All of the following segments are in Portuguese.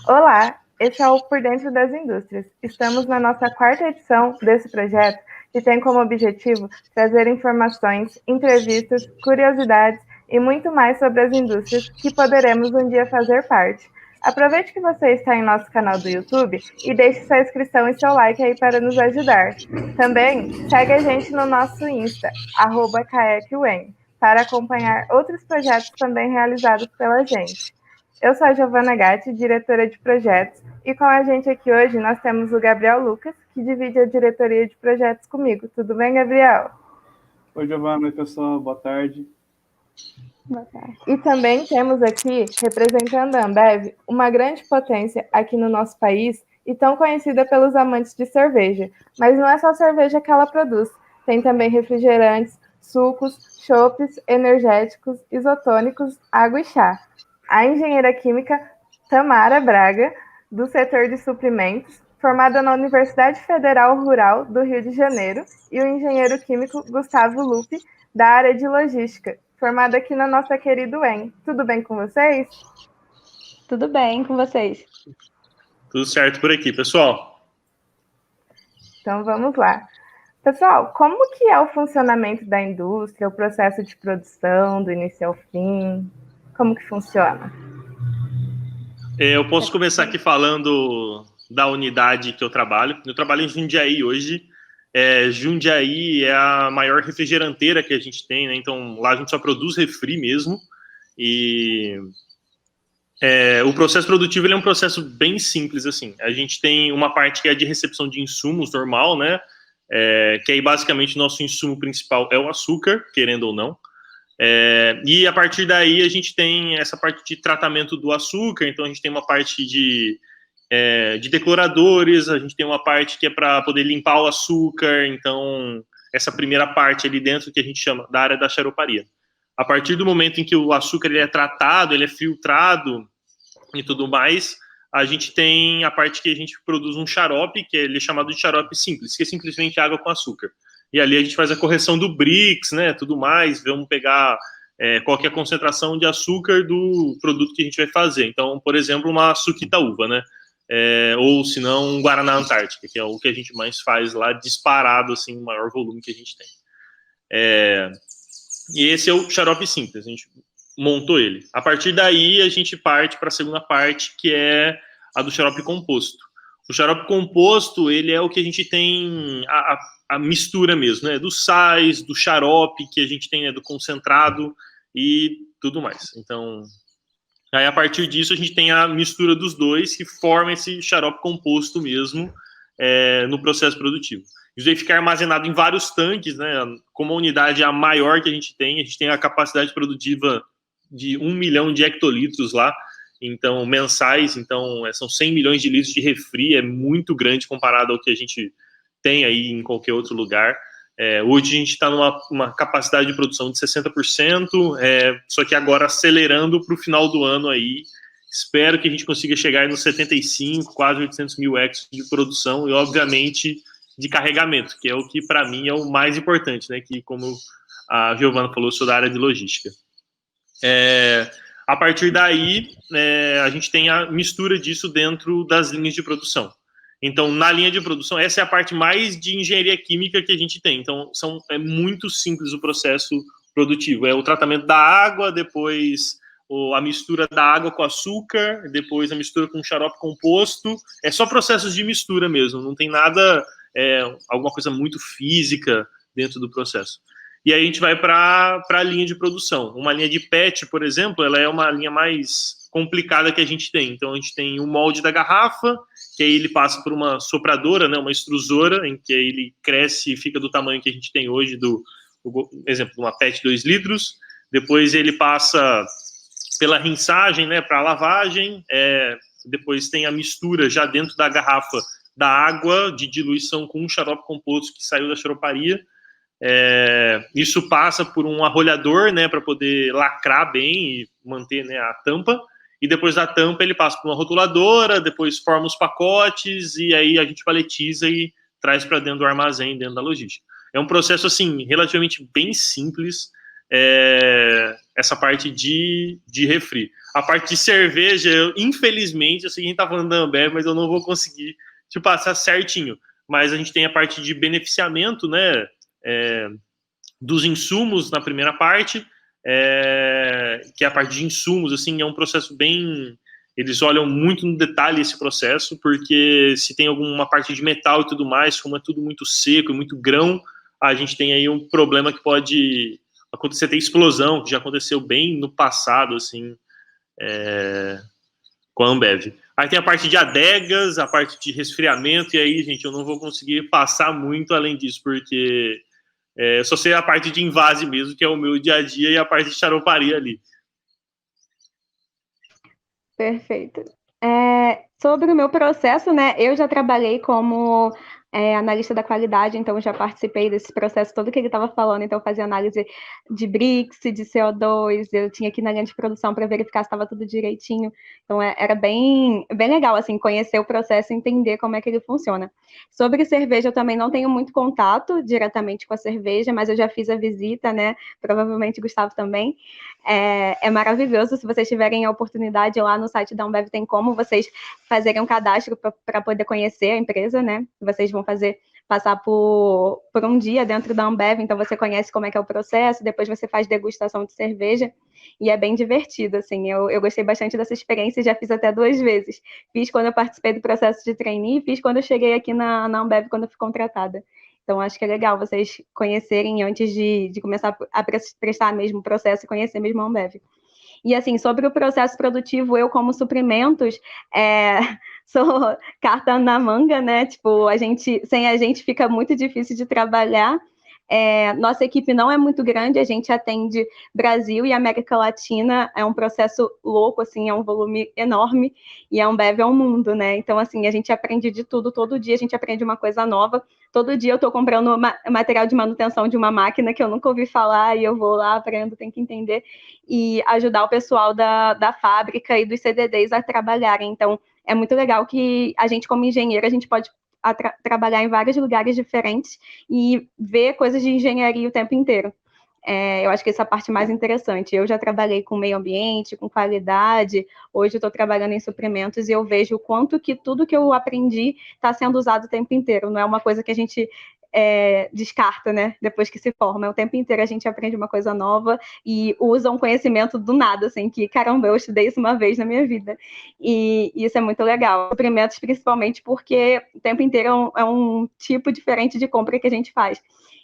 Olá, esse é o Por Dentro das Indústrias. Estamos na nossa quarta edição desse projeto, que tem como objetivo trazer informações, entrevistas, curiosidades e muito mais sobre as indústrias que poderemos um dia fazer parte. Aproveite que você está em nosso canal do YouTube e deixe sua inscrição e seu like aí para nos ajudar. Também segue a gente no nosso Insta, @caecwen, para acompanhar outros projetos também realizados pela gente. Eu sou a Giovana Gatti, diretora de projetos, e com a gente aqui hoje nós temos o Gabriel Lucas, que divide a diretoria de projetos comigo. Tudo bem, Gabriel? Oi, Giovana, oi, pessoal, boa tarde. Boa tarde. E também temos aqui, representando a Ambev, uma grande potência aqui no nosso país e tão conhecida pelos amantes de cerveja. Mas não é só cerveja que ela produz, tem também refrigerantes, sucos, chopes, energéticos, isotônicos, água e chá. A engenheira química Tamara Braga, do setor de suprimentos, formada na Universidade Federal Rural do Rio de Janeiro, e o engenheiro químico Gustavo Lupi, da área de logística, formado aqui na nossa querida UEM. Tudo bem com vocês? Tudo bem com vocês? Tudo certo por aqui, pessoal. Então vamos lá. Pessoal, como que é o funcionamento da indústria, o processo de produção, do início ao fim? Como que funciona? Eu posso começar aqui falando da unidade que eu trabalho. Eu trabalho em Jundiaí hoje. Jundiaí é a maior refrigeranteira que a gente tem, né? Então lá a gente só produz refri mesmo. E o processo produtivo ele é um processo bem simples, assim. A gente tem uma parte que é de recepção de insumos normal, né? Que aí basicamente o nosso insumo principal é o açúcar, querendo ou não. E a partir daí a gente tem essa parte de tratamento do açúcar, então a gente tem uma parte de decloradores, a gente tem uma parte que é para poder limpar o açúcar, então essa primeira parte ali dentro que a gente chama da área da xaroparia. A partir do momento em que o açúcar ele é tratado, ele é filtrado e tudo mais, a gente tem a parte que a gente produz um xarope, que ele é chamado de xarope simples, que é simplesmente água com açúcar. E ali a gente faz a correção do Brix, né, tudo mais, vamos pegar qual que é a concentração de açúcar do produto que a gente vai fazer. Então, por exemplo, uma suquita uva, né, ou se não, um Guaraná Antártica, que é o que a gente mais faz lá, disparado, assim, o maior volume que a gente tem. E esse é o xarope simples, a gente montou ele. A partir daí, a gente parte para a segunda parte, que é a do xarope composto. O xarope composto, ele é o que a gente tem a mistura mesmo, né? Do sais, do xarope que a gente tem, né? Do concentrado e tudo mais. Então, aí a partir disso a gente tem a mistura dos dois que forma esse xarope composto mesmo no processo produtivo. Isso aí fica armazenado em vários tanques, né? Como a unidade é a maior que a gente tem a capacidade produtiva de 1 milhão de hectolitros lá, então mensais, então são 100 milhões de litros de refri, é muito grande comparado ao que a gente tem aí em qualquer outro lugar. Hoje a gente está numa capacidade de produção de 60%, só que agora acelerando para o final do ano aí, espero que a gente consiga chegar nos 75, quase 800 mil hectos de produção e, obviamente, de carregamento, que é o que, para mim, é o mais importante, né? Que, como a Giovana falou, eu sou da área de logística. A partir daí, a gente tem a mistura disso dentro das linhas de produção. Então, na linha de produção, essa é a parte mais de engenharia química que a gente tem. Então, é muito simples o processo produtivo. É o tratamento da água, depois a mistura da água com açúcar, depois a mistura com xarope composto. É só processos de mistura mesmo, não tem nada, alguma coisa muito física dentro do processo. E aí a gente vai para a linha de produção. Uma linha de PET, por exemplo, ela é uma linha mais complicada que a gente tem. Então, a gente tem o molde da garrafa, que aí ele passa por uma sopradora, né, uma extrusora, em que aí ele cresce e fica do tamanho que a gente tem hoje, exemplo, uma PET 2 litros. Depois ele passa pela rinçagem, né, para a lavagem. Depois tem a mistura já dentro da garrafa da água de diluição com um xarope composto que saiu da xaroparia. Isso passa por um arrolhador, né, para poder lacrar bem e manter, né, a tampa, e depois da tampa ele passa por uma rotuladora, depois forma os pacotes e aí a gente paletiza e traz para dentro do armazém, dentro da logística. É um processo assim relativamente bem simples, essa parte de refri. A parte de cerveja, infelizmente, eu sei que a gente tá falando da Ambev, mas eu não vou conseguir te passar certinho. Mas a gente tem a parte de beneficiamento, né, dos insumos na primeira parte, que é a parte de insumos, assim, é um processo bem... Eles olham muito no detalhe esse processo, porque se tem alguma parte de metal e tudo mais, como é tudo muito seco e muito grão, a gente tem aí um problema que pode acontecer, ter explosão, que já aconteceu bem no passado, assim, com a Ambev. Aí tem a parte de adegas, a parte de resfriamento, e aí, gente, eu não vou conseguir passar muito além disso, porque eu só sei a parte de invase mesmo, que é o meu dia a dia, e a parte de charoparia ali. Perfeito. Sobre o meu processo, né? Eu já trabalhei como analista da qualidade, então já participei desse processo todo que ele estava falando. Então, eu fazia análise de Brix, de CO2, eu tinha que ir na linha de produção para verificar se estava tudo direitinho. Então, era bem legal, assim, conhecer o processo e entender como é que ele funciona. Sobre cerveja, eu também não tenho muito contato diretamente com a cerveja, mas eu já fiz a visita, né? Provavelmente o Gustavo também. É maravilhoso. Se vocês tiverem a oportunidade, lá no site da Ambev tem como vocês fazerem um cadastro para poder conhecer a empresa, né? Vocês vão passar por um dia dentro da Ambev, então você conhece como é que é o processo, depois você faz degustação de cerveja, e é bem divertido, assim. Eu gostei bastante dessa experiência, já fiz até 2 vezes. Fiz quando eu participei do processo de trainee, fiz quando eu cheguei aqui na Ambev, quando eu fui contratada. Então, acho que é legal vocês conhecerem antes de começar a prestar mesmo o processo e conhecer mesmo a Ambev. E, assim, sobre o processo produtivo, eu, como suprimentos, sou carta na manga, né? Tipo, sem a gente fica muito difícil de trabalhar. Nossa equipe não é muito grande, a gente atende Brasil e América Latina, é um processo louco, assim, é um volume enorme, e a Ambev é um mundo, né? Então, assim, a gente aprende de tudo, todo dia a gente aprende uma coisa nova, todo dia eu estou comprando material de manutenção de uma máquina que eu nunca ouvi falar, e eu vou lá, aprendo, tenho que entender, e ajudar o pessoal da fábrica e dos CDDs a trabalharem. Então, é muito legal que a gente, como engenheiro, a gente pode trabalhar em vários lugares diferentes e ver coisas de engenharia o tempo inteiro. Eu acho que essa é a parte mais interessante. Eu já trabalhei com meio ambiente, com qualidade, hoje eu estou trabalhando em suprimentos e eu vejo o quanto que tudo que eu aprendi está sendo usado o tempo inteiro. Não é uma coisa que a gente descarta, né? Depois que se forma. O tempo inteiro a gente aprende uma coisa nova e usa um conhecimento do nada, assim, que, caramba, eu estudei isso uma vez na minha vida. E isso é muito legal. Suprimentos, principalmente, porque o tempo inteiro é um tipo diferente de compra que a gente faz.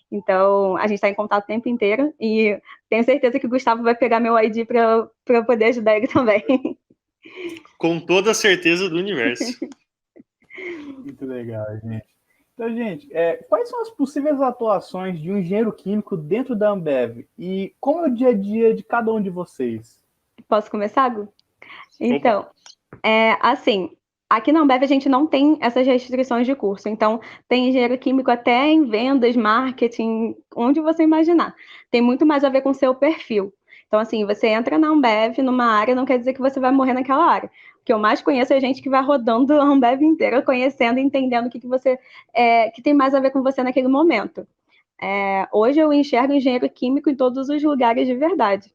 Então, a gente está em contato o tempo inteiro e tenho certeza que o Gustavo vai pegar meu ID para eu poder ajudar ele também. Com toda a certeza do universo. Muito legal, gente. Então, gente, quais são as possíveis atuações de um engenheiro químico dentro da Ambev? E como é o dia a dia de cada um de vocês? Posso começar, Gu? Então, assim, aqui na Ambev a gente não tem essas restrições de curso. Então, tem engenheiro químico até em vendas, marketing, onde você imaginar. Tem muito mais a ver com o seu perfil. Então, assim, você entra na Ambev numa área, não quer dizer que você vai morrer naquela área. O que eu mais conheço é gente que vai rodando a Ambev inteira, conhecendo e entendendo o que você que tem mais a ver com você naquele momento. Hoje eu enxergo engenheiro químico em todos os lugares de verdade.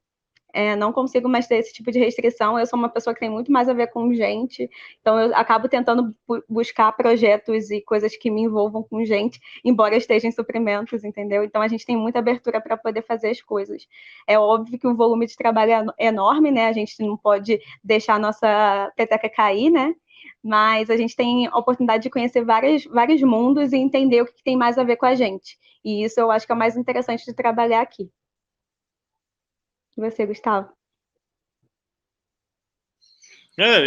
Não consigo mais ter esse tipo de restrição. Eu sou uma pessoa que tem muito mais a ver com gente, então eu acabo tentando buscar projetos e coisas que me envolvam com gente, embora eu esteja em suprimentos, entendeu? Então a gente tem muita abertura para poder fazer as coisas. É óbvio que o volume de trabalho é enorme, né? A gente não pode deixar a nossa peteca cair, né? Mas a gente tem a oportunidade de conhecer vários mundos e entender o que tem mais a ver com a gente. E isso eu acho que é o mais interessante de trabalhar aqui. E você, Gustavo?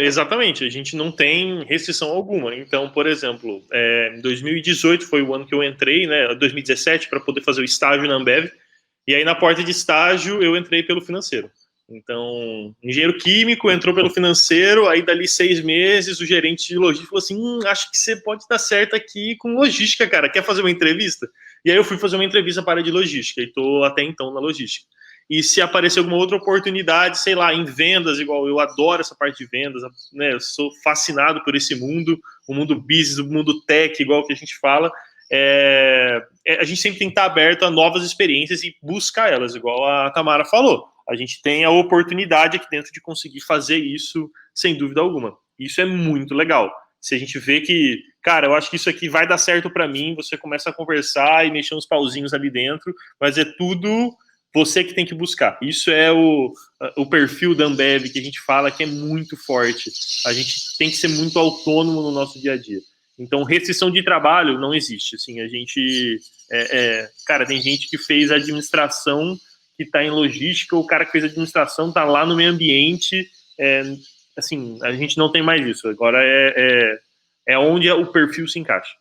Exatamente, a gente não tem restrição alguma. Então, por exemplo, 2018 foi o ano que eu entrei, né, 2017, para poder fazer o estágio na Ambev, e aí na porta de estágio eu entrei pelo financeiro. Então, engenheiro químico entrou pelo financeiro, aí dali 6 meses o gerente de logística falou assim, acho que você pode dar certo aqui com logística, cara, quer fazer uma entrevista? E aí eu fui fazer uma entrevista para a área de logística, e estou até então na logística. E se aparecer alguma outra oportunidade, sei lá, em vendas, igual eu adoro essa parte de vendas, né? Eu sou fascinado por esse mundo, o mundo business, o mundo tech, igual que a gente fala. A gente sempre tem que estar aberto a novas experiências e buscar elas, igual a Tamara falou. a gente tem a oportunidade aqui dentro de conseguir fazer isso sem dúvida alguma. Isso é muito legal. Se a gente vê que, cara, eu acho que isso aqui vai dar certo para mim, você começa a conversar e mexer uns pauzinhos ali dentro, mas é tudo você que tem que buscar. Isso é o perfil da Ambev que a gente fala que é muito forte. A gente tem que ser muito autônomo no nosso dia a dia. Então, restrição de trabalho não existe. Assim, a gente, cara, tem gente que fez administração, que está em logística, o cara que fez administração está lá no meio ambiente. Assim, a gente não tem mais isso. Agora é onde o perfil se encaixa.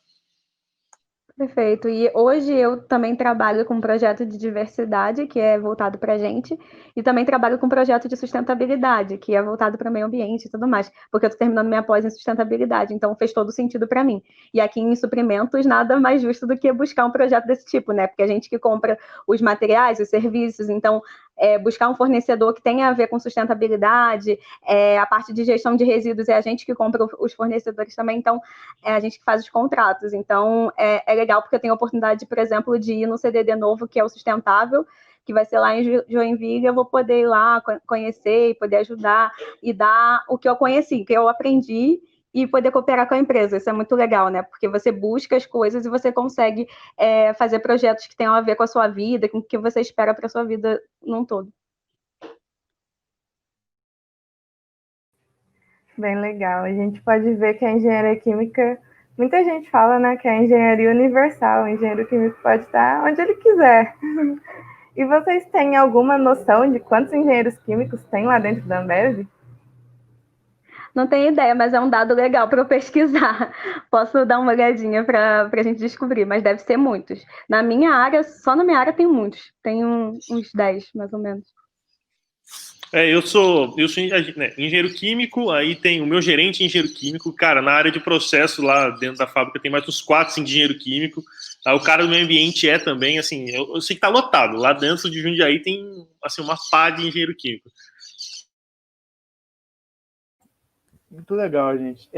Perfeito. E hoje eu também trabalho com um projeto de diversidade, que é voltado para a gente, e também trabalho com um projeto de sustentabilidade, que é voltado para o meio ambiente e tudo mais, porque eu estou terminando minha pós em sustentabilidade, então fez todo sentido para mim. E aqui em suprimentos, nada mais justo do que buscar um projeto desse tipo, né? Porque a gente que compra os materiais, os serviços, então buscar um fornecedor que tenha a ver com sustentabilidade, a parte de gestão de resíduos é a gente que compra os fornecedores também, então é a gente que faz os contratos. Então é legal porque eu tenho a oportunidade, por exemplo, de ir no CDD novo, que é o sustentável, que vai ser lá em Joinville, eu vou poder ir lá conhecer e poder ajudar e dar o que eu conheci, que eu aprendi, e poder cooperar com a empresa. Isso é muito legal, né? Porque você busca as coisas e você consegue fazer projetos que tenham a ver com a sua vida, com o que você espera para a sua vida num todo. Bem legal. A gente pode ver que a engenharia química, muita gente fala, né, que é a engenharia universal. O engenheiro químico pode estar onde ele quiser. E vocês têm alguma noção de quantos engenheiros químicos tem lá dentro da Ambev? Não tenho ideia, mas é um dado legal para eu pesquisar. Posso dar uma olhadinha para a gente descobrir, mas deve ser muitos. Na minha área, só na minha área tem muitos. Tem uns 10, mais ou menos. Eu sou engenheiro químico, aí tem o meu gerente engenheiro químico, cara, na área de processo lá dentro da fábrica tem mais uns 4, 5 engenheiro químico, aí o cara do meio ambiente também, assim, eu sei que tá lotado, lá dentro de Jundiaí tem, assim, uma pá de engenheiro químico. Muito legal, gente.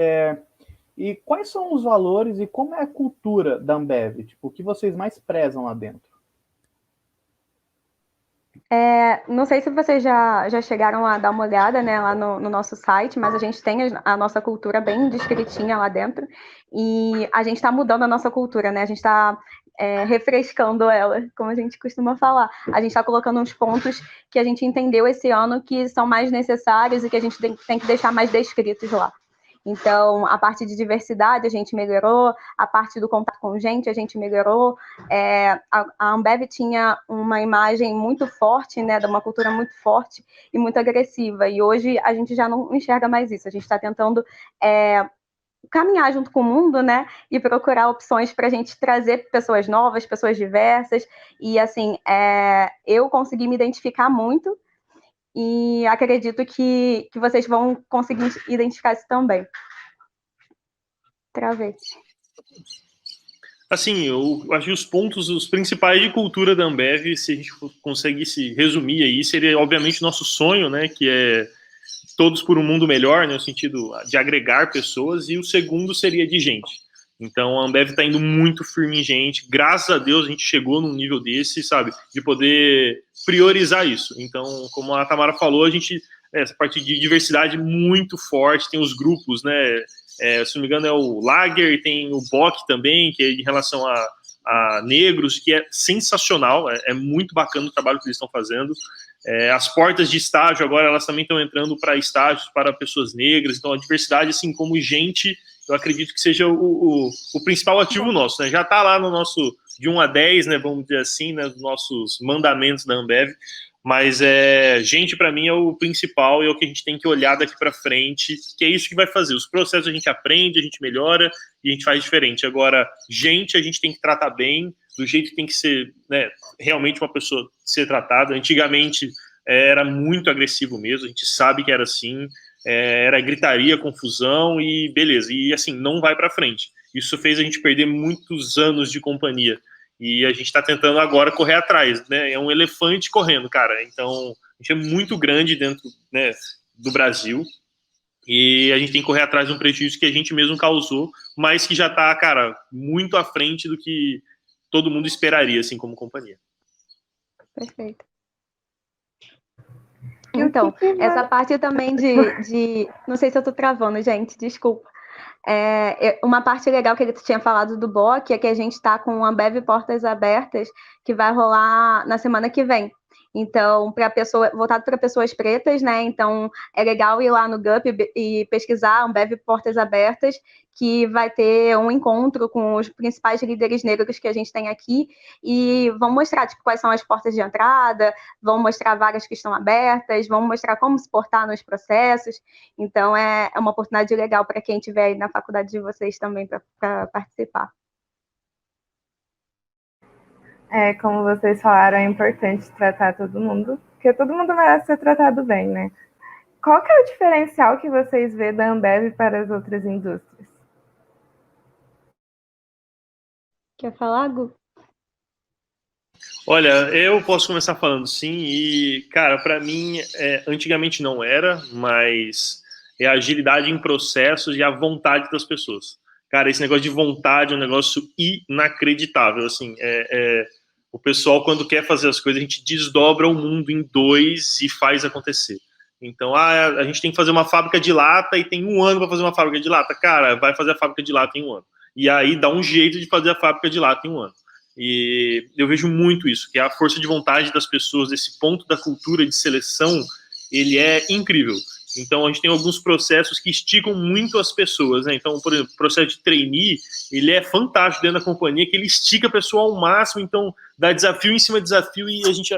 E quais são os valores e como é a cultura da Ambev? Tipo, o que vocês mais prezam lá dentro? Não sei se vocês já chegaram a dar uma olhada, né, lá no nosso site, mas a gente tem a nossa cultura bem descritinha lá dentro, e a gente está mudando a nossa cultura, né? A gente está refrescando ela, como a gente costuma falar. A gente está colocando uns pontos que a gente entendeu esse ano que são mais necessários e que a gente tem que deixar mais descritos lá. Então, a parte de diversidade a gente melhorou, a parte do contato com gente a gente melhorou. A Ambev tinha uma imagem muito forte, né, de uma cultura muito forte e muito agressiva, e hoje a gente já não enxerga mais isso. A gente está tentando caminhar junto com o mundo, né, e procurar opções para a gente trazer pessoas novas, pessoas diversas, e assim, eu consegui me identificar muito, e acredito que vocês vão conseguir identificar isso também. Travei. Assim, eu acho que os principais de cultura da Ambev, se a gente conseguisse resumir aí, seria obviamente o nosso sonho, né, que é todos por um mundo melhor, né, no sentido de agregar pessoas, e o segundo seria de gente. Então a Ambev está indo muito firme em gente, graças a Deus a gente chegou num nível desse, sabe, de poder priorizar isso. Então, como a Tamara falou, a gente, essa parte de diversidade muito forte, tem os grupos, né, se não me engano é o Lager, e tem o BOC também, que é em relação a negros, que é sensacional, é muito bacana o trabalho que eles estão fazendo. As portas de estágio agora, elas também estão entrando para estágios para pessoas negras, então a diversidade, assim, como gente, eu acredito que seja o principal ativo nosso, né? Já está lá no nosso, de 1 a 10, né, vamos dizer assim, né, nos nossos mandamentos da Ambev, mas gente, para mim, é o principal e é o que a gente tem que olhar daqui para frente, que é isso que vai fazer. Os processos a gente aprende, a gente melhora e a gente faz diferente. Agora, gente, a gente tem que tratar bem, do jeito que tem que ser, né, realmente uma pessoa ser tratada. Antigamente era muito agressivo mesmo, a gente sabe que era assim, era gritaria, confusão e beleza, e assim, não vai para frente. Isso fez a gente perder muitos anos de companhia. E a gente está tentando agora correr atrás, né? É um elefante correndo, cara. Então, a gente é muito grande dentro, né, do Brasil e a gente tem que correr atrás de um prejuízo que a gente mesmo causou, mas que já está, cara, muito à frente do que todo mundo esperaria, assim, como companhia. Perfeito. Então, essa parte também não sei se eu tô travando, gente, desculpa. Uma parte legal que ele tinha falado do BOC é que a gente está com o Ambev Portas Abertas, que vai rolar na semana que vem. Então, voltado para pessoas pretas, né? Então, é legal ir lá no GUP e pesquisar Ambev Portas Abertas, que vai ter um encontro com os principais líderes negros que a gente tem aqui e vão mostrar tipo, quais são as portas de entrada, vão mostrar vagas que estão abertas, vão mostrar como se portar nos processos. Então, é uma oportunidade legal para quem estiver aí na faculdade de vocês também para participar. Como vocês falaram, é importante tratar todo mundo, porque todo mundo merece ser tratado bem, né? Qual que é o diferencial que vocês vê da Ambev para as outras indústrias? Quer falar, Gu? Olha, eu posso começar falando sim, e, cara, para mim, antigamente não era, mas é a agilidade em processos e a vontade das pessoas. Cara, esse negócio de vontade é um negócio inacreditável, assim, o pessoal, quando quer fazer as coisas, a gente desdobra o mundo em dois e faz acontecer. Então, a gente tem que fazer uma fábrica de lata e tem 1 ano para fazer uma fábrica de lata. Cara, vai fazer a fábrica de lata em 1 ano. E aí dá um jeito de fazer a fábrica de lata em 1 ano. E eu vejo muito isso, que a força de vontade das pessoas, esse ponto da cultura de seleção, ele é incrível. Então, a gente tem alguns processos que esticam muito as pessoas, né? Então, por exemplo, o processo de trainee, ele é fantástico dentro da companhia, que ele estica a pessoa ao máximo, então dá desafio em cima de desafio e a gente,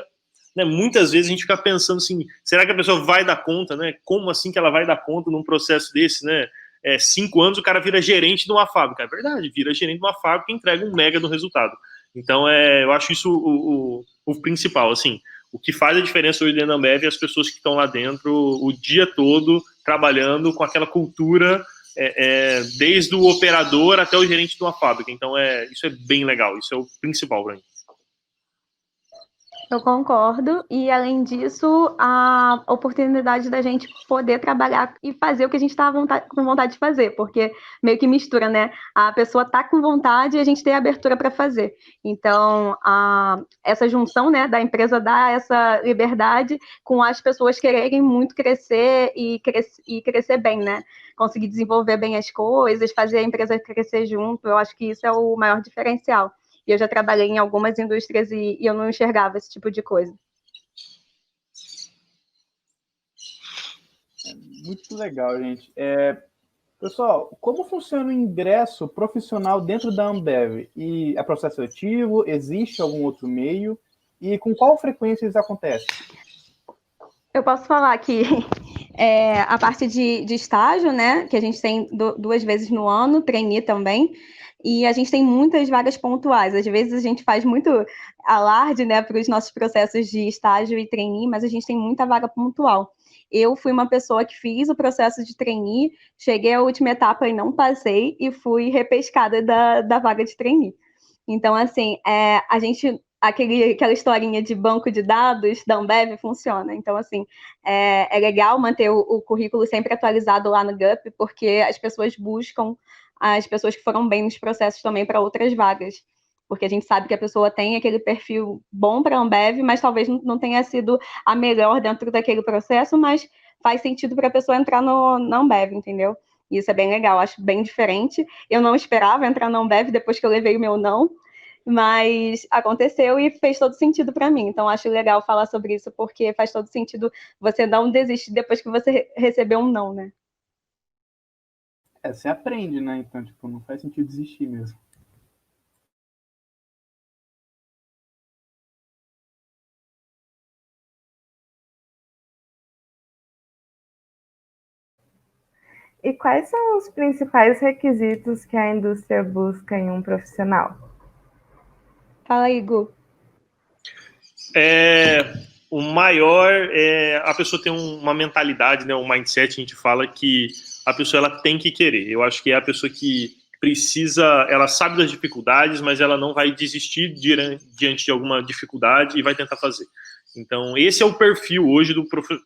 né, muitas vezes a gente fica pensando assim, será que a pessoa vai dar conta, né? Como assim que ela vai dar conta num processo desse, né? 5 anos o cara vira gerente de uma fábrica. É verdade, vira gerente de uma fábrica e entrega um mega no resultado. Então, eu acho isso o principal, assim. O que faz a diferença hoje dentro da Ambev é as pessoas que estão lá dentro o dia todo trabalhando com aquela cultura, desde o operador até o gerente de uma fábrica. Então, isso é bem legal, isso é o principal para mim. Eu concordo, e além disso, a oportunidade da gente poder trabalhar e fazer o que a gente está com vontade de fazer, porque meio que mistura, né? A pessoa está com vontade e a gente tem abertura para fazer. Então, essa junção, né, da empresa dar essa liberdade com as pessoas quererem muito crescer e crescer bem, né? Conseguir desenvolver bem as coisas, fazer a empresa crescer junto, eu acho que isso é o maior diferencial. E eu já trabalhei em algumas indústrias e eu não enxergava esse tipo de coisa. Muito legal, gente. Pessoal, como funciona o ingresso profissional dentro da Ambev? E é processo seletivo? Existe algum outro meio? E com qual frequência isso acontece? Eu posso falar que a parte de estágio, né, que a gente tem 2 vezes no ano, trainee também, e a gente tem muitas vagas pontuais. Às vezes a gente faz muito alarde, né, para os nossos processos de estágio e trainee, mas a gente tem muita vaga pontual. Eu fui uma pessoa que fiz o processo de trainee, cheguei à última etapa e não passei, e fui repescada da vaga de trainee. Então, assim, a gente... aquela historinha de banco de dados da Ambev funciona. Então, assim, é legal manter o currículo sempre atualizado lá no GUP, porque as pessoas buscam as pessoas que foram bem nos processos também para outras vagas. Porque a gente sabe que a pessoa tem aquele perfil bom para a Ambev, mas talvez não tenha sido a melhor dentro daquele processo, mas faz sentido para a pessoa entrar na Ambev, entendeu? E isso é bem legal, acho bem diferente. Eu não esperava entrar na Ambev depois que eu levei o meu não, mas aconteceu e fez todo sentido para mim. Então, acho legal falar sobre isso, porque faz todo sentido você não desistir depois que você recebeu um não, né? Você aprende, né? Então, tipo, não faz sentido desistir mesmo. E quais são os principais requisitos que a indústria busca em um profissional? Fala aí, Gu. O maior é a pessoa ter uma mentalidade, né, um mindset. A gente fala que a pessoa ela tem que querer. Eu acho que é a pessoa que precisa, ela sabe das dificuldades, mas ela não vai desistir diante de alguma dificuldade e vai tentar fazer. Então, esse é o perfil hoje do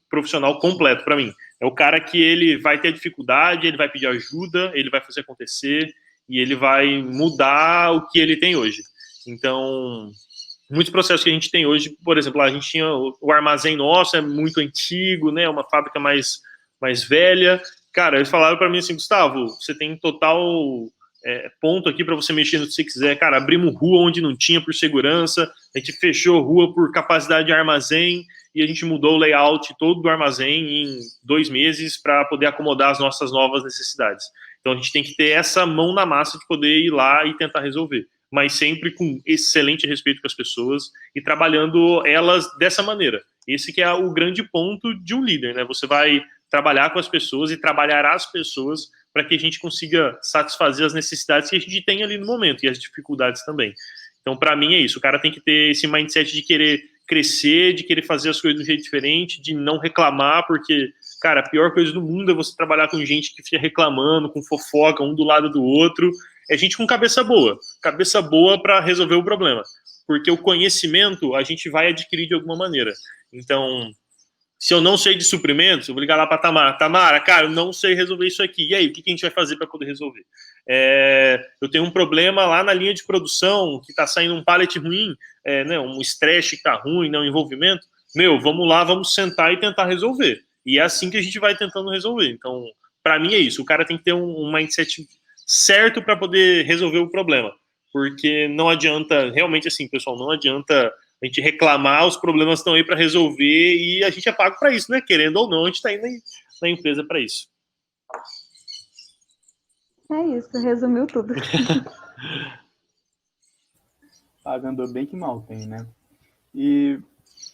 profissional completo para mim. É o cara que ele vai ter dificuldade, ele vai pedir ajuda, ele vai fazer acontecer e ele vai mudar o que ele tem hoje. Então, muitos processos que a gente tem hoje, por exemplo, a gente tinha o armazém nosso, é muito antigo, né, uma fábrica mais velha. Cara, eles falaram para mim assim, Gustavo, você tem total ponto aqui para você mexer no que você quiser. Cara, abrimos rua onde não tinha por segurança, a gente fechou rua por capacidade de armazém e a gente mudou o layout todo do armazém em 2 meses para poder acomodar as nossas novas necessidades. Então a gente tem que ter essa mão na massa de poder ir lá e tentar resolver, mas sempre com excelente respeito com as pessoas e trabalhando elas dessa maneira. Esse que é o grande ponto de um líder, né? Você vai trabalhar com as pessoas e trabalhar as pessoas para que a gente consiga satisfazer as necessidades que a gente tem ali no momento e as dificuldades também. Então, para mim é isso. O cara tem que ter esse mindset de querer crescer, de querer fazer as coisas de um jeito diferente, de não reclamar, porque, cara, a pior coisa do mundo é você trabalhar com gente que fica reclamando, com fofoca, um do lado do outro. É gente com cabeça boa para resolver o problema, porque o conhecimento a gente vai adquirir de alguma maneira. Então, se eu não sei de suprimentos, eu vou ligar lá para Tamara, cara, eu não sei resolver isso aqui. E aí, o que a gente vai fazer para poder resolver? Eu tenho um problema lá na linha de produção, que está saindo um pallet ruim, né, um stretch que está ruim, né, um envolvimento. Vamos lá, vamos sentar e tentar resolver. E é assim que a gente vai tentando resolver. Então, para mim é isso. O cara tem que ter um mindset certo para poder resolver o problema. Porque não adianta, realmente assim, pessoal, não adianta a gente reclamar, os problemas estão aí para resolver e a gente é pago para isso, né? Querendo ou não, a gente está indo na empresa para isso. É isso, resumiu tudo. Pagando bem que mal tem, né? E,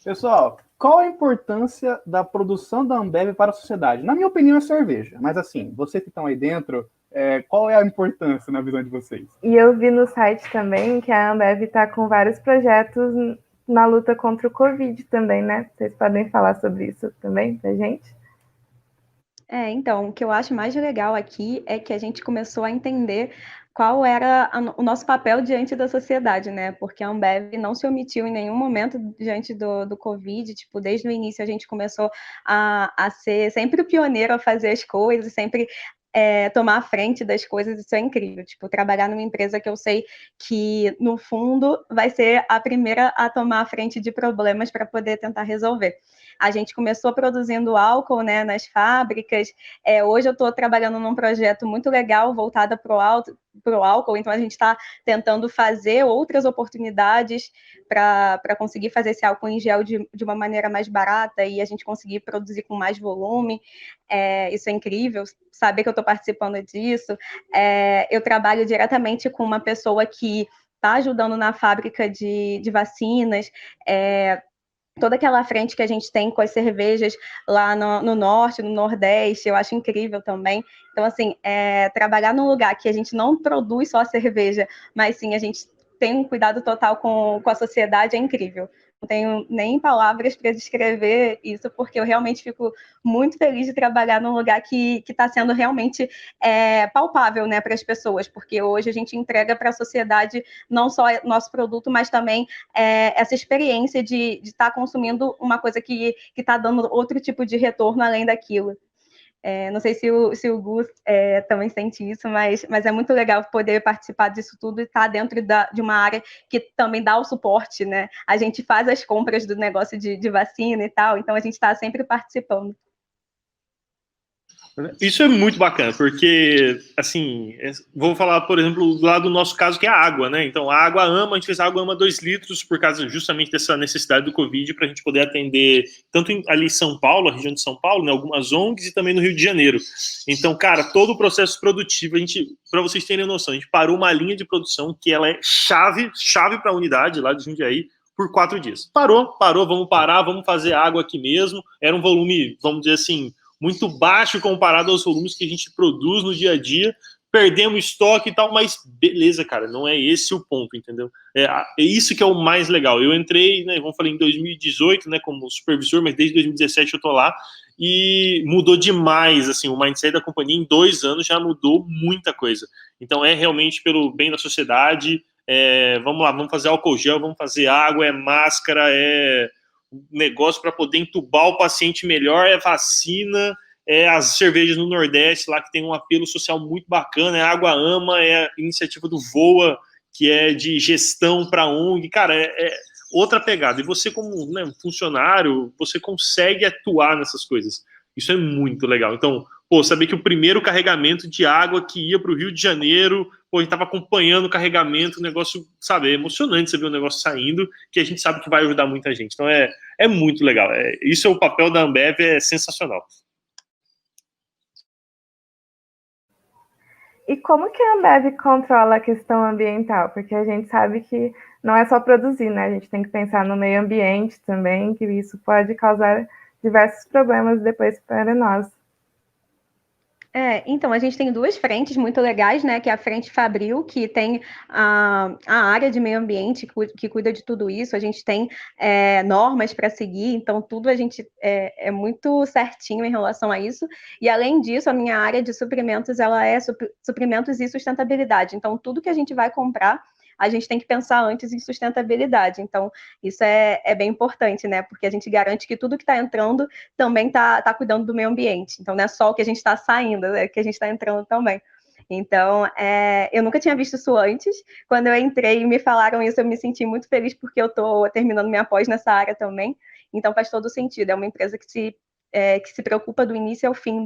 pessoal, qual a importância da produção da Ambev para a sociedade? Na minha opinião, é cerveja. Mas, assim, vocês que estão aí dentro, qual é a importância na visão de vocês? E eu vi no site também que a Ambev está com vários projetos na luta contra o Covid também, né? Vocês podem falar sobre isso também pra gente? Então, o que eu acho mais legal aqui é que a gente começou a entender qual era o nosso papel diante da sociedade, né? Porque a Ambev não se omitiu em nenhum momento diante do Covid, tipo, desde o início a gente começou a ser sempre o pioneiro a fazer as coisas, sempre tomar a frente das coisas, isso é incrível, tipo, trabalhar numa empresa que eu sei que, no fundo, vai ser a primeira a tomar a frente de problemas para poder tentar resolver. A gente começou produzindo álcool, né, nas fábricas, hoje eu estou trabalhando num projeto muito legal, voltado para o álcool, então a gente está tentando fazer outras oportunidades para conseguir fazer esse álcool em gel de uma maneira mais barata e a gente conseguir produzir com mais volume. Isso é incrível, saber que eu estou participando disso. Eu trabalho diretamente com uma pessoa que está ajudando na fábrica de vacinas, toda aquela frente que a gente tem com as cervejas lá no norte, no nordeste, eu acho incrível também. Então, assim, trabalhar num lugar que a gente não produz só a cerveja, mas sim a gente tem um cuidado total com a sociedade, é incrível. Não tenho nem palavras para descrever isso, porque eu realmente fico muito feliz de trabalhar num lugar que está sendo realmente palpável, né, para as pessoas, porque hoje a gente entrega para a sociedade não só nosso produto, mas também essa experiência de estar consumindo uma coisa que está dando outro tipo de retorno além daquilo. Não sei se o Gus também sente isso, mas é muito legal poder participar disso tudo e estar dentro de uma área que também dá o suporte, né? A gente faz as compras do negócio de vacina e tal, então a gente está sempre participando. Isso é muito bacana, porque, assim, vou falar, por exemplo, lá do nosso caso, que é a água, né? Então, a água ama, a gente fez a água ama 2 litros por causa justamente dessa necessidade do Covid, para a gente poder atender tanto ali em São Paulo, a região de São Paulo, né, algumas ONGs, e também no Rio de Janeiro. Então, cara, todo o processo produtivo, para vocês terem noção, a gente parou uma linha de produção que ela é chave para a unidade lá de Jundiaí, por 4 dias. Parou, vamos parar, vamos fazer água aqui mesmo. Era um volume, vamos dizer assim, muito baixo comparado aos volumes que a gente produz no dia a dia, perdemos estoque e tal, mas beleza, cara, não é esse o ponto, entendeu? É isso que é o mais legal. Eu entrei, né, vamos falar em 2018, né, como supervisor, mas desde 2017 eu tô lá, e mudou demais, assim, o mindset da companhia em 2 anos já mudou muita coisa. Então é realmente pelo bem da sociedade, vamos lá, vamos fazer álcool gel, vamos fazer água, máscara, negócio para poder entubar o paciente melhor, vacina, as cervejas no Nordeste lá que tem um apelo social muito bacana, a Água Ama, a iniciativa do VOA, que é de gestão para ONG, cara, outra pegada. E você, como, né, funcionário, você consegue atuar nessas coisas. Isso é muito legal. Então, pô, saber que o primeiro carregamento de água que ia para o Rio de Janeiro, pô, a gente estava acompanhando o carregamento, o negócio, sabe, é emocionante você ver o negócio saindo, que a gente sabe que vai ajudar muita gente. Então, é muito legal. Isso é o papel da Ambev, é sensacional. E como que a Ambev controla a questão ambiental? Porque a gente sabe que não é só produzir, né? A gente tem que pensar no meio ambiente também, que isso pode causar diversos problemas depois para nós. Então, a gente tem duas frentes muito legais, né? Que é a frente Fabril, que tem a área de meio ambiente que cuida de tudo isso. A gente tem normas para seguir, então tudo a gente é muito certinho em relação a isso. E além disso, a minha área de suprimentos, ela é suprimentos e sustentabilidade. Então, tudo que a gente vai comprar, a gente tem que pensar antes em sustentabilidade. Então, isso é bem importante, né? Porque a gente garante que tudo que está entrando também está cuidando do meio ambiente. Então, não é só o que a gente está saindo, é que a gente está entrando também. Então, eu nunca tinha visto isso antes. Quando eu entrei e me falaram isso, eu me senti muito feliz, porque eu estou terminando minha pós nessa área também. Então, faz todo sentido. É uma empresa que se preocupa do início ao fim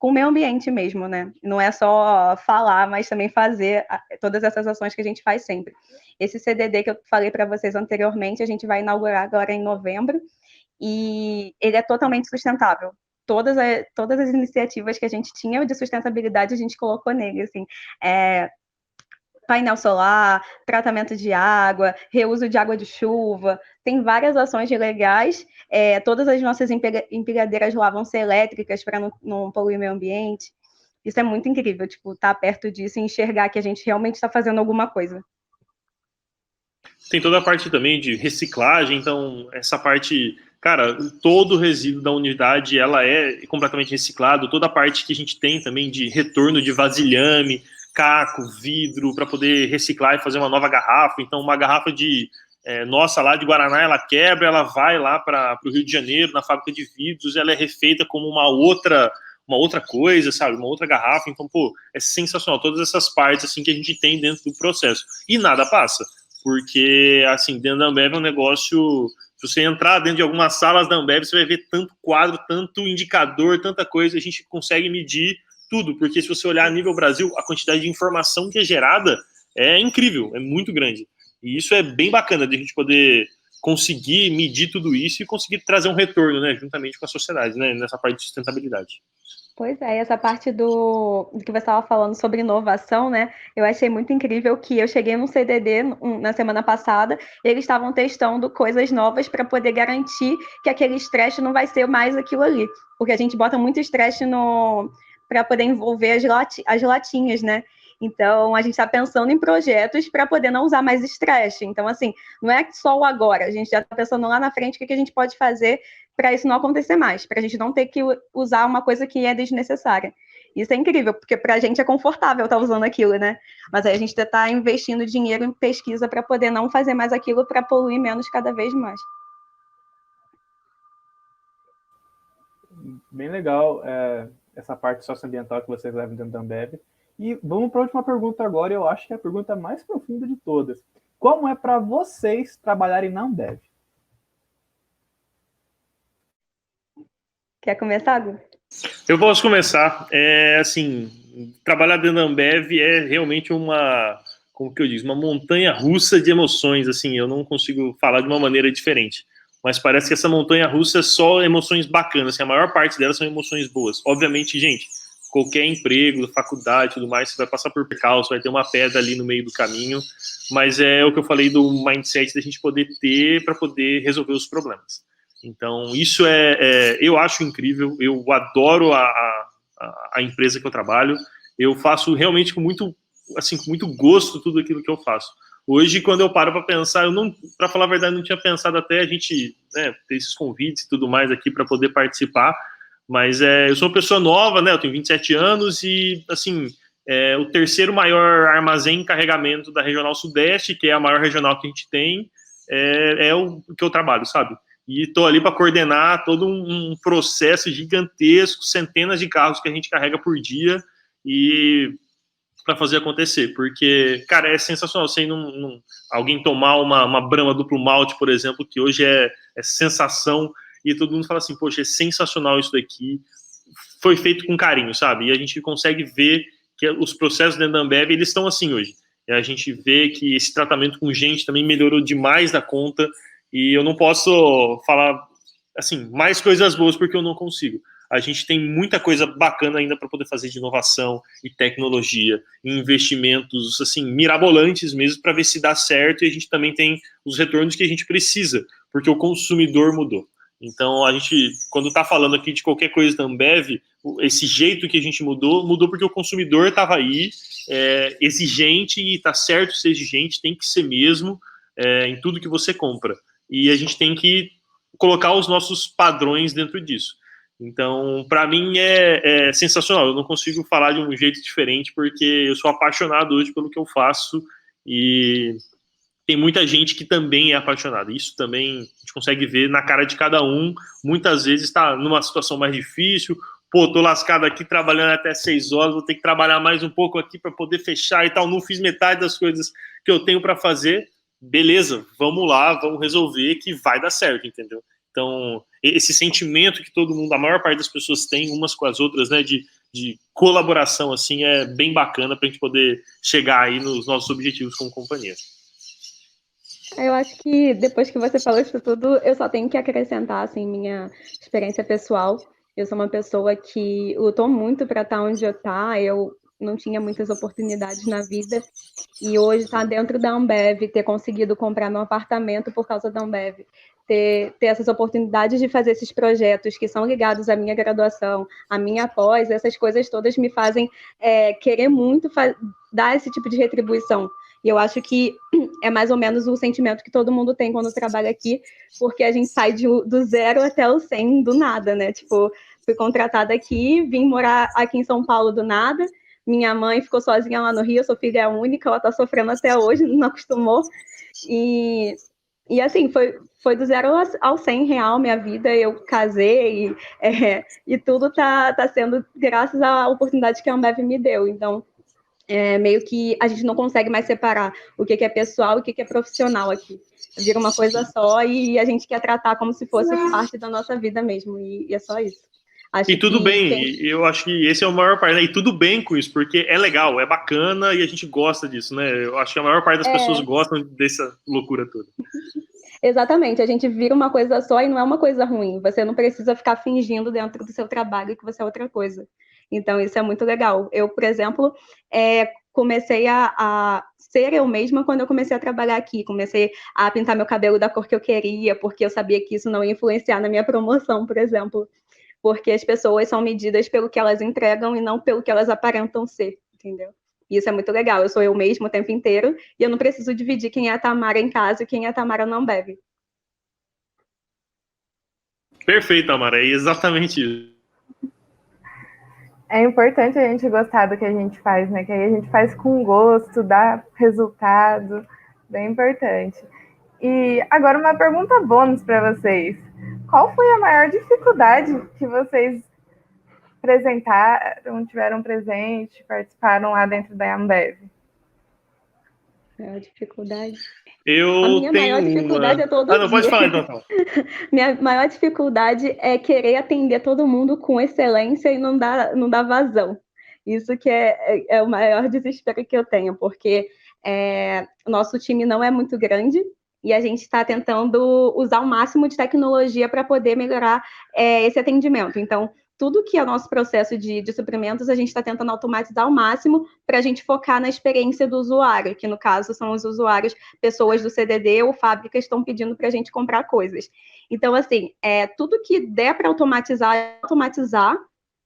com o meio ambiente mesmo, né? Não é só falar, mas também fazer todas essas ações que a gente faz sempre. Esse CDD que eu falei para vocês anteriormente, a gente vai inaugurar agora em novembro, e ele é totalmente sustentável. Todas as iniciativas que a gente tinha de sustentabilidade, a gente colocou nele, assim, painel solar, tratamento de água, reuso de água de chuva, tem várias ações legais. Todas as nossas empilhadeiras lá vão ser elétricas para não poluir o meio ambiente. Isso é muito incrível, tipo, estar perto disso e enxergar que a gente realmente está fazendo alguma coisa. Tem toda a parte também de reciclagem, então essa parte, cara, todo o resíduo da unidade, ela é completamente reciclado, toda a parte que a gente tem também de retorno de vasilhame, caco, vidro, para poder reciclar e fazer uma nova garrafa. Então, uma garrafa nossa lá de Guaraná, ela quebra, ela vai lá para o Rio de Janeiro, na fábrica de vidros, ela é refeita como uma outra coisa, sabe? Uma outra garrafa. Então, pô, é sensacional. Todas essas partes, assim, que a gente tem dentro do processo. E nada passa. Porque, assim, dentro da Ambev é um negócio... Se você entrar dentro de algumas salas da Ambev, você vai ver tanto quadro, tanto indicador, tanta coisa. A gente consegue medir tudo. Porque se você olhar a nível Brasil, a quantidade de informação que é gerada é incrível, é muito grande. E isso é bem bacana de a gente poder conseguir medir tudo isso e conseguir trazer um retorno, né, juntamente com a sociedade, né, nessa parte de sustentabilidade. Pois é, essa parte do que você estava falando sobre inovação, né? Eu achei muito incrível que eu cheguei num CDD na semana passada, e eles estavam testando coisas novas para poder garantir que aquele estresse não vai ser mais aquilo ali. Porque a gente bota muito estresse para poder envolver as latinhas, né? Então, a gente está pensando em projetos para poder não usar mais estresse. Então, assim, não é só o agora, a gente já está pensando lá na frente o que a gente pode fazer para isso não acontecer mais, para a gente não ter que usar uma coisa que é desnecessária. Isso é incrível, porque para a gente é confortável estar usando aquilo, né? Mas aí a gente está investindo dinheiro em pesquisa para poder não fazer mais aquilo, para poluir menos cada vez mais. Bem legal essa parte socioambiental que vocês levam dentro da Ambev. E vamos para a última pergunta agora, eu acho que é a pergunta mais profunda de todas. Como é para vocês trabalharem na Ambev? Quer começar, Gu? Eu posso começar. Assim, trabalhar dentro da Ambev é realmente como que eu digo, uma montanha russa de emoções. Assim, eu não consigo falar de uma maneira diferente. Mas parece que essa montanha russa é só emoções bacanas. Assim, a maior parte delas são emoções boas. Obviamente, gente, qualquer emprego, faculdade, tudo mais, você vai passar por percalço, vai ter uma pedra ali no meio do caminho. Mas é o que eu falei do mindset da gente poder ter para poder resolver os problemas. Então, isso eu acho incrível, eu adoro a empresa que eu trabalho, eu faço realmente com muito gosto tudo aquilo que eu faço. Hoje, quando eu paro para pensar, para falar a verdade, não tinha pensado até a gente, né, ter esses convites e tudo mais aqui para poder participar, mas eu sou uma pessoa nova, né, eu tenho 27 anos e, assim, o terceiro maior armazém em carregamento da Regional Sudeste, que é a maior regional que a gente tem, é o que eu trabalho, sabe? E estou ali para coordenar todo um processo gigantesco, centenas de carros que a gente carrega por dia, e para fazer acontecer, porque, cara, é sensacional. Sei alguém tomar uma Brahma duplo malte, por exemplo, que hoje é sensação, e todo mundo fala assim, poxa, é sensacional isso daqui, foi feito com carinho, sabe? E a gente consegue ver que os processos dentro da Ambev, eles estão assim hoje. E a gente vê que esse tratamento com gente também melhorou demais da conta, e eu não posso falar, assim, mais coisas boas porque eu não consigo. A gente tem muita coisa bacana ainda para poder fazer de inovação e tecnologia, e investimentos, assim, mirabolantes mesmo, para ver se dá certo, e a gente também tem os retornos que a gente precisa, porque o consumidor mudou. Então, a gente, quando está falando aqui de qualquer coisa da Ambev, esse jeito que a gente mudou porque o consumidor estava aí, exigente, e está certo ser exigente, tem que ser mesmo, em tudo que você compra. E a gente tem que colocar os nossos padrões dentro disso. Então, para mim é sensacional. Eu não consigo falar de um jeito diferente, porque eu sou apaixonado hoje pelo que eu faço, e tem muita gente que também é apaixonada. Isso também a gente consegue ver na cara de cada um. Muitas vezes está numa situação mais difícil. Pô, tô lascado aqui trabalhando até 6 horas, vou ter que trabalhar mais um pouco aqui para poder fechar e tal. Não fiz metade das coisas que eu tenho para fazer. Beleza, vamos lá, vamos resolver que vai dar certo, entendeu? Então, esse sentimento que todo mundo, a maior parte das pessoas tem umas com as outras, né, de colaboração, assim, é bem bacana para a gente poder chegar aí nos nossos objetivos como companhia. Eu acho que depois que você falou isso tudo, eu só tenho que acrescentar, assim, minha experiência pessoal. Eu sou uma pessoa que lutou muito para estar onde eu tá. Eu não tinha muitas oportunidades na vida, e hoje estar dentro da Ambev, ter conseguido comprar meu apartamento por causa da Ambev, ter essas oportunidades de fazer esses projetos que são ligados à minha graduação, à minha pós, essas coisas todas me fazem querer muito dar esse tipo de retribuição. E eu acho que é mais ou menos o sentimento que todo mundo tem quando trabalha aqui, porque a gente sai do 0 até o 100 do nada, né? Tipo, fui contratada aqui, vim morar aqui em São Paulo do nada. Minha mãe ficou sozinha lá no Rio, eu sou filha única, ela tá sofrendo até hoje, não acostumou. E assim, foi do 0 ao 100 real minha vida. Eu casei e tudo tá sendo graças à oportunidade que a Ambev me deu. Então, meio que a gente não consegue mais separar o que é pessoal e o que é profissional aqui. Vira uma coisa só e a gente quer tratar como se fosse parte da nossa vida mesmo, e é só isso. E tudo bem, eu acho que esse é o maior parte, né? E tudo bem com isso, porque é legal, é bacana e a gente gosta disso, né? Eu acho que a maior parte das pessoas gostam dessa loucura toda. Exatamente, a gente vira uma coisa só e não é uma coisa ruim. Você não precisa ficar fingindo dentro do seu trabalho que você é outra coisa. Então, isso é muito legal. Eu, por exemplo, comecei a ser eu mesma quando eu comecei a trabalhar aqui. Comecei a pintar meu cabelo da cor que eu queria, porque eu sabia que isso não ia influenciar na minha promoção, por exemplo. Porque as pessoas são medidas pelo que elas entregam e não pelo que elas aparentam ser, entendeu? E isso é muito legal. Eu sou eu mesma o tempo inteiro e eu não preciso dividir quem é a Tamara em casa e quem é a Tamara na Ambev. Perfeito, Tamara. É exatamente isso. É importante a gente gostar do que a gente faz, né? Que aí a gente faz com gosto, dá resultado, bem importante. E agora uma pergunta bônus para vocês. Qual foi a maior dificuldade que vocês apresentaram, tiveram presente, participaram lá dentro da Ambev? Maior dificuldade? A minha maior dificuldade é todo dia. Não, pode falar então. Minha maior dificuldade é querer atender todo mundo com excelência e não dar vazão. Isso que é o maior desespero que eu tenho, porque o nosso time não é muito grande e a gente está tentando usar o máximo de tecnologia para poder melhorar esse atendimento. Então, tudo que é o nosso processo de suprimentos, a gente está tentando automatizar ao máximo para a gente focar na experiência do usuário, que no caso são os usuários, pessoas do CDD ou fábricas estão pedindo para a gente comprar coisas. Então, assim, tudo que der para automatizar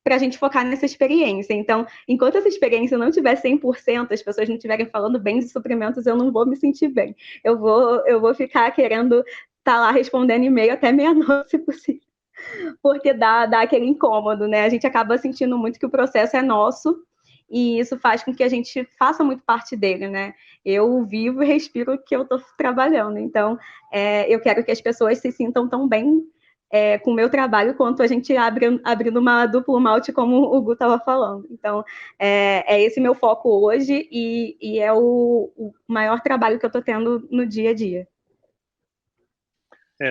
para a gente focar nessa experiência. Então, enquanto essa experiência não tiver 100%, as pessoas não estiverem falando bem de suprimentos, eu não vou me sentir bem. Eu vou ficar querendo estar lá respondendo e-mail até meia-noite, se possível. Porque dá aquele incômodo, né? A gente acaba sentindo muito que o processo é nosso e isso faz com que a gente faça muito parte dele, né? Eu vivo e respiro o que eu estou trabalhando. Então, eu quero que as pessoas se sintam tão bem com o meu trabalho, quanto a gente abrindo uma duplo malte, como o Gu estava falando. Então, é esse meu foco hoje e é o maior trabalho que eu estou tendo no dia a dia.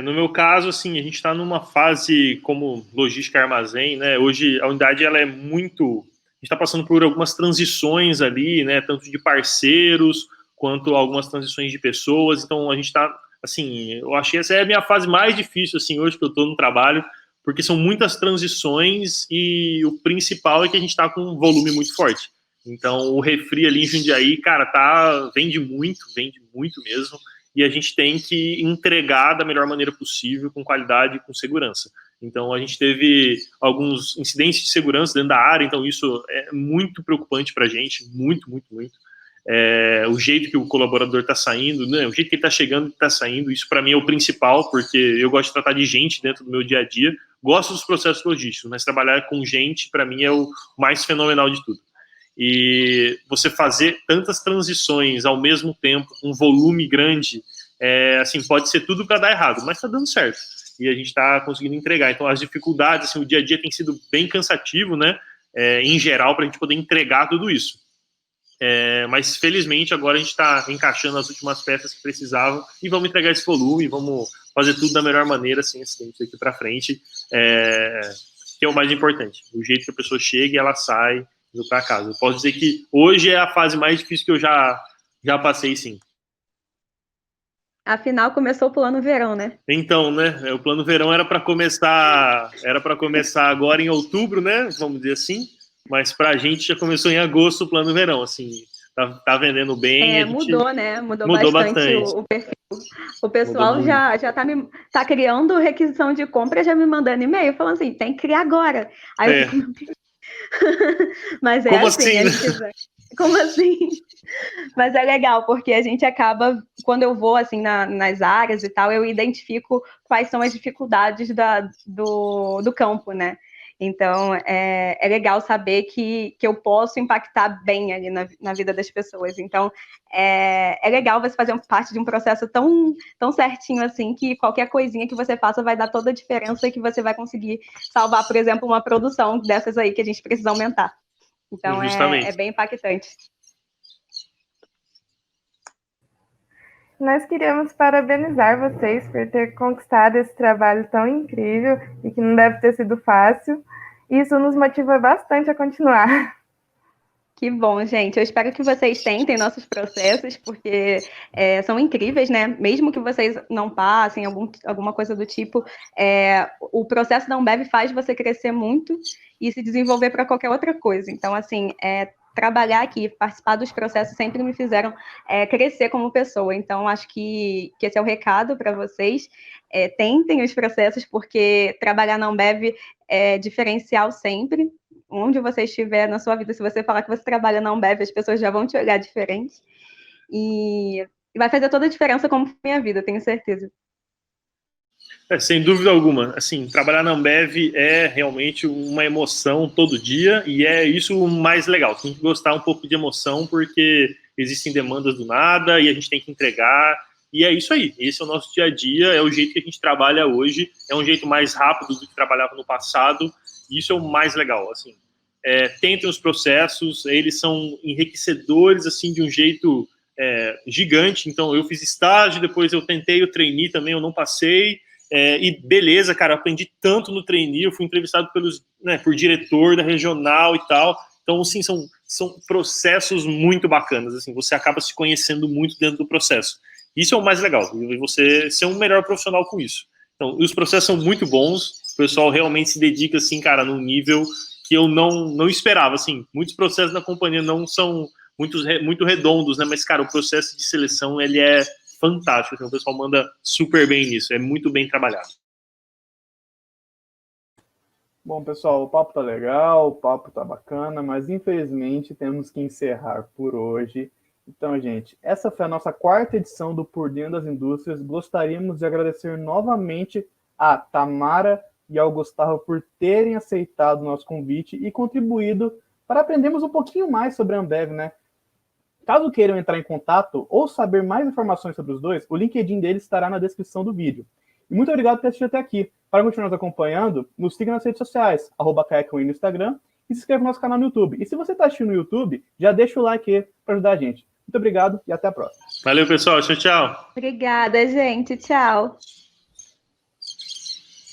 No meu caso, assim, a gente está numa fase como logística e armazém, né? Hoje a unidade ela é muito. A gente está passando por algumas transições ali, né? Tanto de parceiros quanto algumas transições de pessoas. Então a gente está, assim, eu achei essa é a minha fase mais difícil, assim, hoje que eu estou no trabalho, porque são muitas transições e o principal é que a gente está com um volume muito forte. Então o refri ali em Jundiaí, cara, vende muito mesmo. E a gente tem que entregar da melhor maneira possível, com qualidade e com segurança. Então, a gente teve alguns incidentes de segurança dentro da área, então isso é muito preocupante para a gente, muito. O jeito que o colaborador está saindo, né, o jeito que ele está chegando e está saindo, isso para mim é o principal, porque eu gosto de tratar de gente dentro do meu dia a dia, gosto dos processos logísticos, mas trabalhar com gente, para mim, é o mais fenomenal de tudo. E você fazer tantas transições ao mesmo tempo, um volume grande, assim, pode ser tudo para dar errado, mas está dando certo. E a gente está conseguindo entregar. Então, as dificuldades, assim, o dia a dia tem sido bem cansativo, né? Em geral, para a gente poder entregar tudo isso. Mas, felizmente, agora a gente está encaixando as últimas peças que precisava e vamos entregar esse volume, vamos fazer tudo da melhor maneira, sem acidente daqui para frente, que é o mais importante. O jeito que a pessoa chega e ela sai para casa. Eu posso dizer que hoje é a fase mais difícil que eu já passei, sim. Afinal, começou o plano verão, né? Então, né? O plano verão era para começar agora em outubro, né? Vamos dizer assim. Mas para a gente já começou em agosto o plano verão, assim. Tá vendendo bem. Mudou, né? Mudou bastante. O perfil. O pessoal já tá criando requisição de compra, já me mandando e-mail, falando assim, tem que criar agora. Aí eu fico... Mas como assim? Como assim? Mas é legal, porque a gente acaba, quando eu vou assim nas áreas e tal, eu identifico quais são as dificuldades do campo, né? Então, é legal saber que eu posso impactar bem ali na vida das pessoas. Então, é legal você fazer parte de um processo tão certinho assim, que qualquer coisinha que você faça vai dar toda a diferença e que você vai conseguir salvar, por exemplo, uma produção dessas aí que a gente precisa aumentar. Então, é bem impactante. Nós queríamos parabenizar vocês por ter conquistado esse trabalho tão incrível e que não deve ter sido fácil. Isso nos motiva bastante a continuar. Que bom, gente. Eu espero que vocês tentem nossos processos, porque são incríveis, né? Mesmo que vocês não passem alguma coisa do tipo, o processo da Ambev faz você crescer muito e se desenvolver para qualquer outra coisa. Então, assim, trabalhar aqui, participar dos processos sempre me fizeram crescer como pessoa. Então, acho que esse é o recado para vocês. Tentem os processos, porque trabalhar na Ambev é diferencial sempre. Onde você estiver na sua vida, se você falar que você trabalha na Ambev, as pessoas já vão te olhar diferente. E vai fazer toda a diferença como foi minha vida, tenho certeza. Sem dúvida alguma. Assim, trabalhar na Ambev é realmente uma emoção todo dia e é isso o mais legal. Tem que gostar um pouco de emoção porque existem demandas do nada e a gente tem que entregar. E é isso aí. Esse é o nosso dia a dia, é o jeito que a gente trabalha hoje. É um jeito mais rápido do que trabalhava no passado. E isso é o mais legal, assim. Tentem os processos, eles são enriquecedores, assim, de um jeito gigante. Então, eu fiz estágio, depois eu tentei o trainee também, eu não passei. E beleza, cara, aprendi tanto no trainee, eu fui entrevistado por diretor da regional e tal. Então, assim, são processos muito bacanas, assim, você acaba se conhecendo muito dentro do processo. Isso é o mais legal, e você ser um melhor profissional com isso. Então, os processos são muito bons, o pessoal realmente se dedica, assim, cara, num nível que eu não esperava, assim. Muitos processos na companhia não são muito redondos, né? Mas, cara, o processo de seleção, ele é fantástico, então o pessoal manda super bem nisso, é muito bem trabalhado. Bom, pessoal, o papo tá legal, o papo tá bacana, mas infelizmente temos que encerrar por hoje. Então, gente, essa foi a nossa 4ª edição do Por Dentro das Indústrias. Gostaríamos de agradecer novamente a Tamara e ao Gustavo por terem aceitado o nosso convite e contribuído para aprendermos um pouquinho mais sobre a Ambev, né? Caso queiram entrar em contato ou saber mais informações sobre os dois, o LinkedIn deles estará na descrição do vídeo. E muito obrigado por ter assistido até aqui. Para continuar nos acompanhando, nos siga nas redes sociais, @CaiaCoin no Instagram, e se inscreva no nosso canal no YouTube. E se você está assistindo no YouTube, já deixa o like aí para ajudar a gente. Muito obrigado e até a próxima. Valeu, pessoal. Tchau, tchau. Obrigada, gente. Tchau.